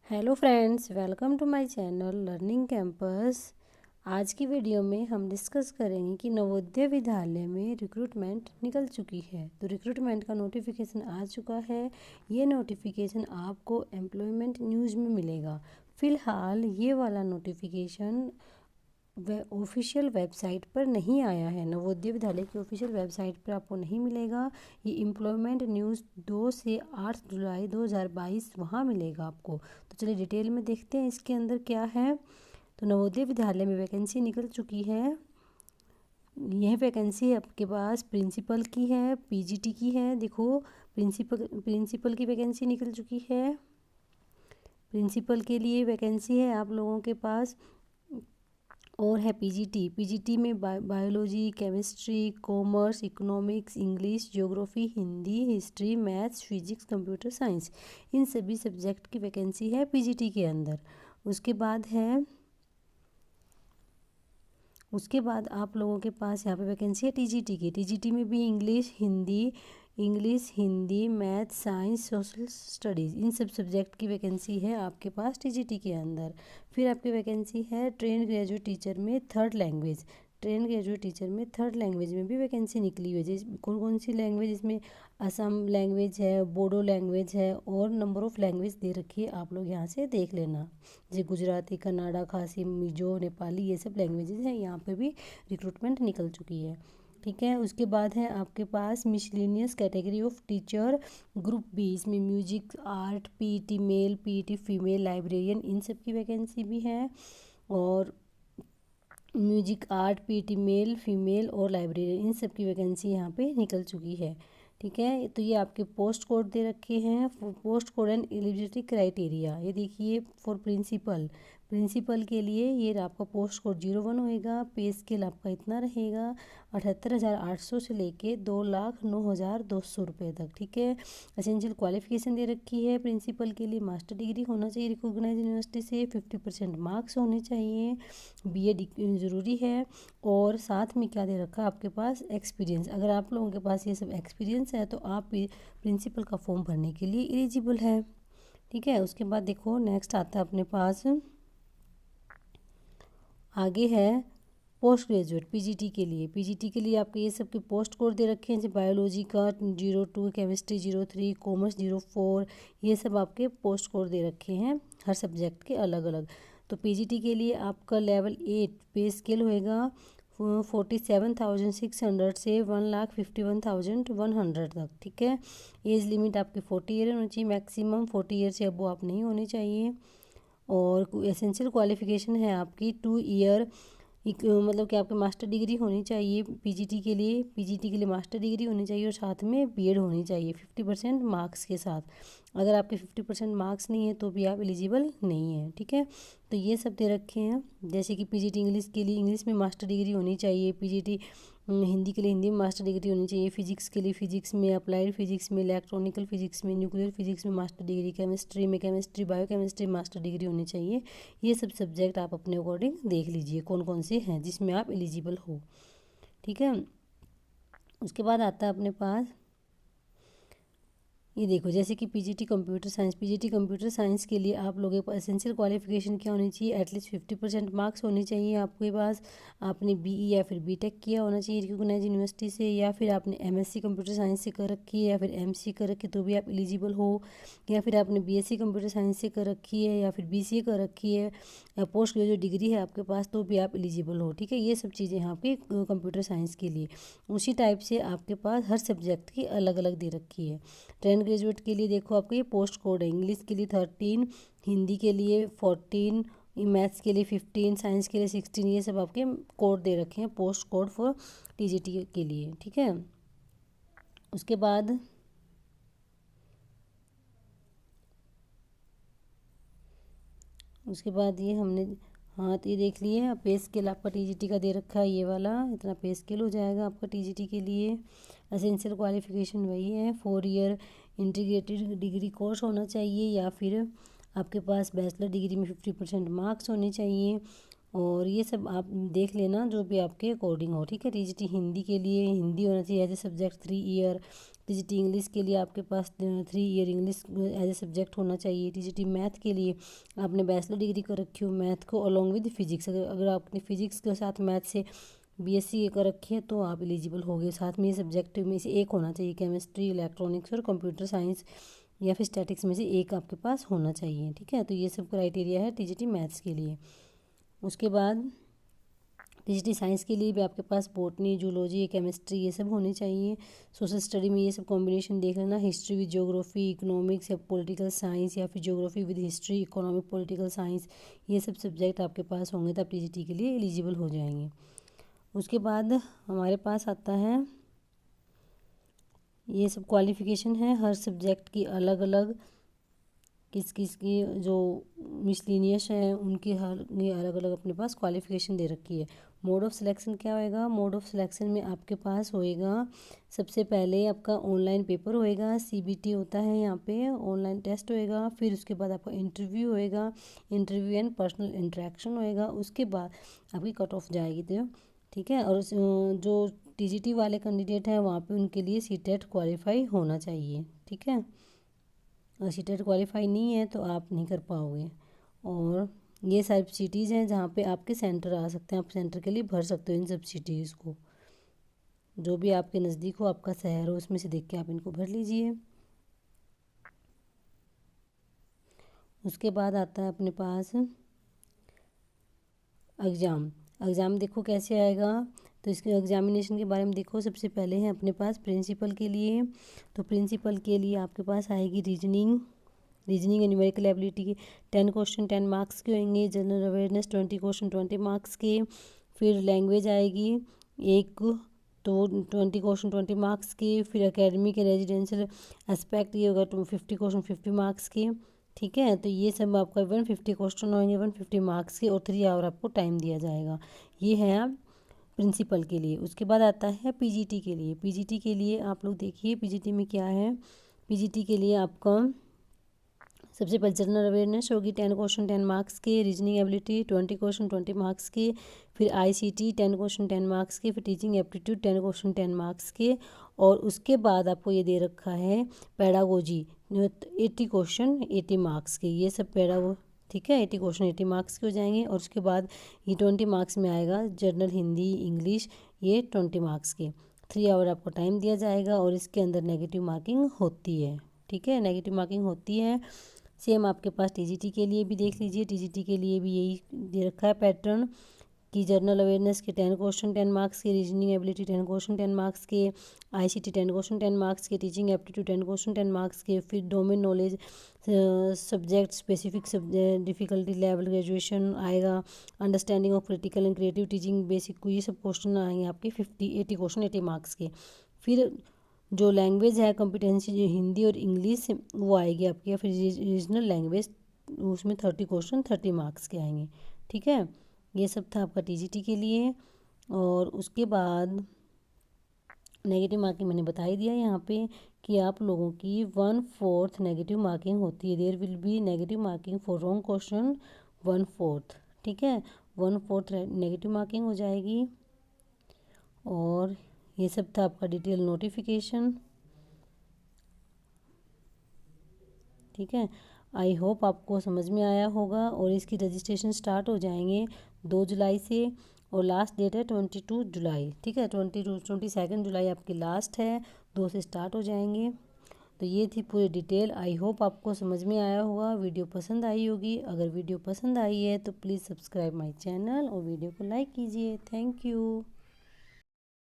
Hello friends, welcome to my channel learning campus. आज की video में हम डिस्कस करेंगे कि नवोदय विद्यालय में रिक्रूटमेंट निकल चुकी है। तो रिक्रूटमेंट का नोटिफिकेशन आ चुका है। ये नोटिफिकेशन आपको एम्प्लॉयमेंट न्यूज़ में मिलेगा। फ़िलहाल ये वाला नोटिफिकेशन ऑफिशियल वेबसाइट पर नहीं आया है। नवोदय विद्यालय की ऑफिशियल वेबसाइट पर आपको नहीं मिलेगा। ये एम्प्लॉयमेंट न्यूज़ 2 से 8 जुलाई 2022 वहाँ मिलेगा आपको। तो चलिए डिटेल में देखते हैं इसके अंदर क्या है। तो नवोदय विद्यालय में वैकेंसी निकल चुकी है। यह वैकेंसी आपके पास प्रिंसिपल की है, पीजीटी की है। देखो, प्रिंसिपल की वैकेंसी निकल चुकी है। प्रिंसिपल के लिए वैकेंसी है आप लोगों के पास। और है पीजीटी में biology, chemistry, commerce, economics, English, geography, Hindi, history, maths, physics, computer science, इन सभी सब्जेक्ट की वैकेंसी है पीजीटी के अंदर। उसके बाद आप लोगों के पास यहाँ पे वैकेंसी है टीजीटी की। टीजीटी में भी English Hindi, math, science, social studies, इन सब सब्जेक्ट की वैकेंसी है आपके पास टीजीटी के अंदर। फिर आपकी वैकेंसी है ट्रेन ग्रेजुएट टीचर में third language. Train graduate teacher में थर्ड लैंग्वेज में भी वैकेंसी निकली हुई है। कौन कौन सी लैंग्वेज इसमें? असम लैंग्वेज है, बोडो लैंग्वेज है, और नंबर ऑफ़ लैंग्वेज दे रखी है, आप लोग यहाँ से देख लेना। जैसे गुजराती, कन्नाडा, खासी, मिजो, नेपाली, ये सब लैंग्वेजेस हैं। यहाँ पे भी रिक्रूटमेंट निकल चुकी है। ठीक है। उसके बाद है आपके पास miscellaneous category of teacher group B. इसमें music, art, PET male, PET female, librarian, इन सब की वैकेंसी भी है। और music, art, PET male, female और लाइब्रेरियन, इन सब की वैकेंसी यहाँ पे निकल चुकी है। ठीक है। तो ये आपके पोस्ट कोड दे रखे हैं। Post code and eligibility criteria, ये देखिए फॉर प्रिंसिपल के लिए ये आपका पोस्ट कोड 01 होएगा। पे स्केल आपका इतना रहेगा 78,800 से लेके 2,09,200 रुपये तक। ठीक है। एसेंशियल क्वालिफिकेशन दे रखी है प्रिंसिपल के लिए। मास्टर डिग्री होना चाहिए रिकॉग्नाइज यूनिवर्सिटी से, 50% मार्क्स होने चाहिए, बीएड ज़रूरी है। और साथ में क्या दे रखा है आपके पास? एक्सपीरियंस। अगर आप लोगों के पास ये सब एक्सपीरियंस है तो आप प्रिंसिपल का फॉर्म भरने के लिए एलिजिबल है। ठीक है। उसके बाद देखो नेक्स्ट आता है अपने पास, आगे है पोस्ट ग्रेजुएट पीजीटी के लिए आपके ये सब के पोस्ट कोड दे रखे हैं। जैसे बायोलॉजी का 02, केमिस्ट्री 03, कॉमर्स 04, ये सब आपके पोस्ट कोड दे रखे हैं हर सब्जेक्ट के अलग अलग। तो पीजीटी के लिए आपका लेवल 8 पे स्केल होएगा 47,600 से 1,51,100 तक। ठीक है। एज लिमिट आपकी 40 ईयर होनी चाहिए, मैक्सिमम 40 ईयर से अब आप नहीं होनी चाहिए। और एसेंशियल क्वालिफिकेशन है आपकी 2 ईयर, मतलब कि आपकी मास्टर डिग्री होनी चाहिए पीजीटी के लिए मास्टर डिग्री होनी चाहिए, और साथ में बीएड होनी चाहिए 50% मार्क्स के साथ। अगर आपके 50% मार्क्स नहीं है तो भी आप एलिजिबल नहीं है। ठीक है। तो ये सब दे रखे हैं। जैसे कि पीजीटी इंग्लिश के लिए इंग्लिश में मास्टर डिग्री होनी चाहिए, पीजीटी हिंदी के लिए हिंदी में मास्टर डिग्री होनी चाहिए, फिजिक्स के लिए फिजिक्स में, अप्लाइड फिजिक्स में, इलेक्ट्रॉनिकल फिजिक्स में, न्यूक्लियर फिजिक्स में मास्टर डिग्री, केमिस्ट्री में केमिस्ट्री, बायोकेमिस्ट्री मास्टर डिग्री होनी चाहिए। ये सब सब्जेक्ट आप अपने अकॉर्डिंग देख लीजिए कौन कौन से हैं जिसमें आप एलिजिबल हो। ठीक है। उसके बाद आता है अपने पास, ये देखो, जैसे कि पीजीटी कंप्यूटर साइंस के लिए आप लोगों के पास एसेंशियल क्वालिफिकेशन क्या होनी चाहिए? एटलीस्ट 50% मार्क्स होने चाहिए आपके पास। आपने बीई या फिर बीटेक किया होना चाहिए रिकॉग्नाइज यूनिवर्सिटी से, या फिर आपने एमएससी कंप्यूटर साइंस से कर रखी है, या फिर एमसी कर रखी है तो भी आप एलिजिबल हो, या फिर आपने बीएससी कंप्यूटर साइंस से कर रखी है, या फिर बीसीए कर रखी है, या पोस्ट ग्रेजुएट डिग्री है आपके पास तो भी आप एलिजिबल हो। ठीक है। ये सब चीज़ें यहाँ पे कंप्यूटर साइंस के लिए। उसी टाइप से आपके पास हर सब्जेक्ट की अलग अलग दे रखी है। ट्रेन ग्रेजुएट के लिए देखो आपका ये पोस्ट कोड है। इंग्लिश के लिए 13, हिंदी के लिए 14, मैथ्स के लिए 15, साइंस के लिए 16, ये सब आपके कोड दे रखे हैं पोस्ट कोड फॉर टीजीटी के लिए। ठीक है। उसके बाद ये हमने, हाँ तो ये देख लिए पे स्केल आपका टीजीटी का दे रखा है, ये वाला इतना पे स्केल हो जाएगा आपका टीजीटी के लिए। एसेंशियल क्वालिफिकेशन वही है, 4 ईयर इंटीग्रेटेड डिग्री कोर्स होना चाहिए, या फिर आपके पास बैचलर डिग्री में 50% मार्क्स होने चाहिए। और ये सब आप देख लेना जो भी आपके अकॉर्डिंग हो। ठीक है। टीजीटी हिंदी के लिए हिंदी होना चाहिए as a subject 3 year, TGT English के लिए आपके पास 3 year English as a subject होना चाहिए। टीजीटी मैथ के लिए आपने बैचलर डिग्री कर रखी हो मैथ को अलॉन्ग विद फिजिक्स, अगर आपने फिजिक्स के साथ मैथ से बीएससी कर रखी है तो आप एलिजिबल होगे। साथ में ये सब्जेक्ट में से एक होना चाहिए, केमिस्ट्री, इलेक्ट्रॉनिक्स और कंप्यूटर साइंस या फिर स्टैटिक्स में से एक आपके पास होना चाहिए। ठीक है, तो ये सब क्राइटेरिया है टीजीटी मैथ्स के लिए। उसके बाद टीजीटी साइंस के लिए भी आपके पास बॉटनी, जूलॉजी, केमिस्ट्री ये सब होनी चाहिए। सोशल स्टडी में ये सब कॉम्बिनेशन देख लेना, हिस्ट्री विद ज्योग्राफी, इकोनॉमिक्स या पॉलिटिकल साइंस या फिर geography with history, economic, political science, ये सब सब्जेक्ट आपके पास होंगे तो आप टीजीटी के लिए एलिजिबल हो जाएंगे। उसके बाद हमारे पास आता है ये सब क्वालिफ़िकेशन है हर सब्जेक्ट की अलग अलग, किस किस की जो मिसलिनियस है उनकी हर ये अलग अलग अपने पास क्वालिफ़िकेशन दे रखी है। मोड ऑफ सिलेक्शन क्या होएगा? मोड ऑफ सिलेक्शन में आपके पास होएगा सबसे पहले आपका ऑनलाइन पेपर होएगा, सीबीटी होता है यहाँ पे, ऑनलाइन टेस्ट होएगा। फिर उसके बाद आपका इंटरव्यू होएगा, इंटरव्यू एंड पर्सनल इंटरेक्शन होएगा। उसके बाद आपकी कट ऑफ जाएगी तो ठीक है। और जो टीजीटी वाले कैंडिडेट हैं वहाँ पे उनके लिए सीटेट क्वालिफाई होना चाहिए। ठीक है, अगर सीटेट क्वालिफाई नहीं है तो आप नहीं कर पाओगे। और ये सब सिटीज़ हैं जहाँ पे आपके सेंटर आ सकते हैं, आप सेंटर के लिए भर सकते हो इन सब सिटीज़ को, जो भी आपके नज़दीक हो, आपका शहर हो, उसमें से देख के आप इनको भर लीजिए। उसके बाद आता है अपने पास एग्ज़ाम। एग्ज़ाम देखो कैसे आएगा, तो इसके एग्जामिनेशन के बारे में देखो। सबसे पहले है अपने पास प्रिंसिपल के लिए, तो प्रिंसिपल के लिए आपके पास आएगी रीजनिंग एंड न्यूमेरिकल एबिलिटी के 10 क्वेश्चन 10 मार्क्स के होंगे। जनरल अवेयरनेस 20 क्वेश्चन 20 मार्क्स के। फिर लैंग्वेज आएगी एक, तो 20 क्वेश्चन 20 मार्क्स के। फिर एकेडमिक एंड रेजिडेंशियल एस्पेक्ट ये होगा 50 क्वेश्चन 50 मार्क्स के। ठीक है, तो ये सब आपका 150 क्वेश्चन होंगे 150 मार्क्स के और 3 आवर आपको टाइम दिया जाएगा। ये है आप प्रिंसिपल के लिए। उसके बाद आता है पीजीटी के लिए। पीजीटी के लिए आप लोग देखिए पीजीटी में क्या है। पीजीटी के लिए आपका सबसे पहले जनरल अवेयरनेस होगी 10 क्वेश्चन 10 मार्क्स के। रीजनिंग एबिलिटी 20 क्वेश्चन 20 मार्क्स के। फिर आईसीटी 10 क्वेश्चन 10 मार्क्स के। फिर टीचिंग एप्टीट्यूड 10 क्वेश्चन 10 मार्क्स के। और उसके बाद आपको ये दे रखा है पेडागोजी 80 क्वेश्चन 80 मार्क्स के। ये सब पेडागो ठीक है 80 क्वेश्चन 80 मार्क्स के हो जाएंगे। और उसके बाद ये 20 मार्क्स में आएगा जनरल हिंदी इंग्लिश, ये 20 मार्क्स के। 3 आवर आपको टाइम दिया जाएगा और इसके अंदर नेगेटिव मार्किंग होती है। ठीक है, नेगेटिव मार्किंग होती है। सेम आपके पास टीजीटी के लिए भी देख लीजिए, टीजीटी के लिए भी यही दे रखा है पैटर्न कि जनरल अवेयरनेस के 10 क्वेश्चन 10 मार्क्स के, रीजनिंग एबिलिटी 10 क्वेश्चन 10 मार्क्स के, आईसीटी 10 क्वेश्चन 10 मार्क्स के, टीचिंग एप्टीट्यूड 10 क्वेश्चन 10 मार्क्स के। फिर domain knowledge subject specific difficulty level graduation आएगा, understanding of critical and creative teaching basic, ये सब क्वेश्चन आएंगे आपके 80 क्वेश्चन 80 मार्क्स के। फिर जो लैंग्वेज है कॉम्पिटेंसी जो हिंदी और इंग्लिश वो आएगी आपकी, या फिर रीजनल लैंग्वेज उसमें 30 क्वेश्चन 30 मार्क्स के आएंगे। ठीक है, ये सब था आपका टीजीटी के लिए। और उसके बाद नेगेटिव मार्किंग मैंने बता ही दिया यहाँ पे कि आप लोगों की 1/4 नेगेटिव मार्किंग होती है। There will be negative marking for wrong question 1/4। ठीक है, 1/4 नेगेटिव मार्किंग हो जाएगी। और ये सब था आपका डिटेल नोटिफिकेशन। ठीक है, आई होप आपको समझ में आया होगा। और इसकी रजिस्ट्रेशन स्टार्ट हो जाएंगे 2 जुलाई से और लास्ट डेट है 22 जुलाई। ठीक है, 22 जुलाई आपकी लास्ट है, 2 से स्टार्ट हो जाएंगे। तो ये थी पूरी डिटेल। आई होप आपको समझ में आया होगा, वीडियो पसंद आई होगी। अगर वीडियो पसंद आई है तो प्लीज़ सब्सक्राइब माय चैनल और वीडियो को लाइक कीजिए। Thank you.